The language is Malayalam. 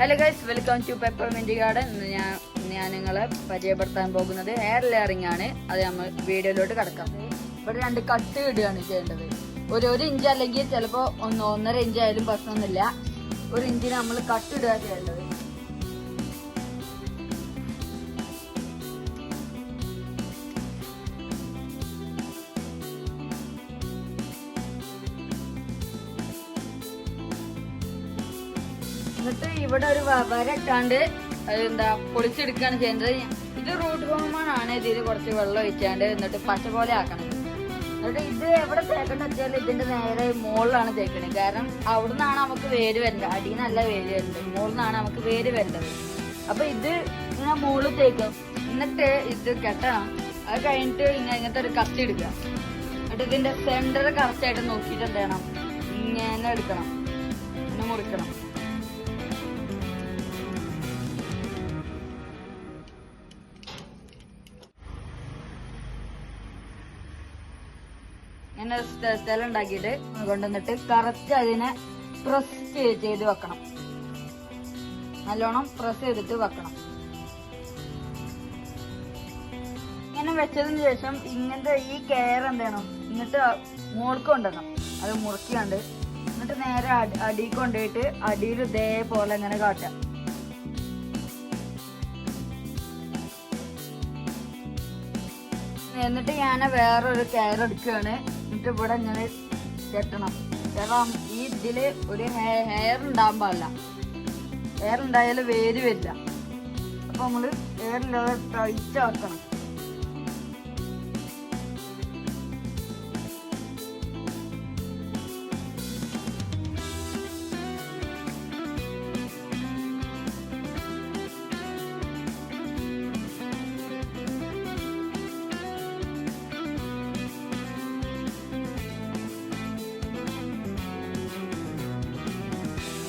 Hello guys, welcome to peppermint garden. ഞാൻ നിങ്ങളെ പരിചയപ്പെടുത്താൻ പോകുന്നത് എയർ ലെയറിംഗ് ആണ്. അത് നമ്മൾ വീഡിയോയിലോട്ട് കിടക്കാം. ഇവിടെ 2 കട്ട് ഇടുകയാണ് ചെയ്യേണ്ടത്. ഒരു ഇഞ്ച് അല്ലെങ്കിൽ ചിലപ്പോൾ 1.5 ഇഞ്ച് ആയാലും പ്രശ്നമൊന്നുമില്ല. 1 ഇഞ്ചിന് നമ്മൾ കട്ട് ഇടുക ചെയ്യേണ്ടത്. എന്നിട്ട് ഇവിടെ ഒരു വര ഇട്ടാണ്ട് എന്താ പൊളിച്ചെടുക്കുകയാണ് ചെയ്യുന്നത്. ഇത് റൂട്ട് ഹോമോണാണ്. ഇതിൽ കുറച്ച് വെള്ളം ഒഴിച്ചാണ്ട് എന്നിട്ട് പച്ച പോലെ ആക്കണം. എന്നിട്ട് ഇത് എവിടെ തേക്കണ്ട വെച്ചാൽ ഇതിന്റെ നേരെ മുകളിലാണ് തേക്കണത്. കാരണം അവിടെ നിന്നാണ് നമുക്ക് വേര് വരേണ്ടത്. അടിയിൽ നല്ല വേര് വരുന്നത്, മുകളിൽ നിന്നാണ് നമുക്ക് വേര് വരേണ്ടത്. അപ്പൊ ഇത് ഇങ്ങനെ മുകളിൽ തേക്കും. എന്നിട്ട് ഇത് കെട്ടണം. അത് കഴിഞ്ഞിട്ട് ഇങ്ങനത്തെ ഒരു കത്തി എടുക്കുക. എന്നിട്ട് ഇതിന്റെ സെന്റർ കറക്റ്റ് ആയിട്ട് നോക്കിയിട്ട് എന്ത് ചെയ്യണം, ഇങ്ങനെ എടുക്കണം, ഇങ്ങനെ മുറിക്കണം. ഇങ്ങനെ സ്ഥലം ഉണ്ടാക്കിയിട്ട് കൊണ്ടുവന്നിട്ട് കറക്റ്റ് അതിനെ പ്രസ് ചെയ്ത് വെക്കണം. നല്ലോണം പ്രസ് ചെയ്തിട്ട് വെക്കണം. ഇങ്ങനെ വെച്ചതിന് ശേഷം ഇങ്ങനത്തെ ഈ കെയർ എന്ത് ചെയ്യണം, എന്നിട്ട് മുകൾക്ക് കൊണ്ടുവരണം. അത് മുറുക്കിയാണ്ട് എന്നിട്ട് നേരെ അടി കൊണ്ടുപോയിട്ട് അടിയിൽ ഇതേപോലെ ഇങ്ങനെ കാട്ടാം. എന്നിട്ട് ഞാൻ വേറൊരു കെയർ എടുക്കുകയാണ്. എന്നിട്ട് ഇവിടെ ഇങ്ങനെ കെട്ടണം. കാരണം ഈ ഇതില് ഒരു ഹെയർ ഉണ്ടാകാൻ പാടില്ല. ഹെയർ ഉണ്ടായാലും വേര് വരില്ല. അപ്പൊ നമ്മള് ഹെയറില്ലാതെ തയ്ച്ച് വെക്കണം.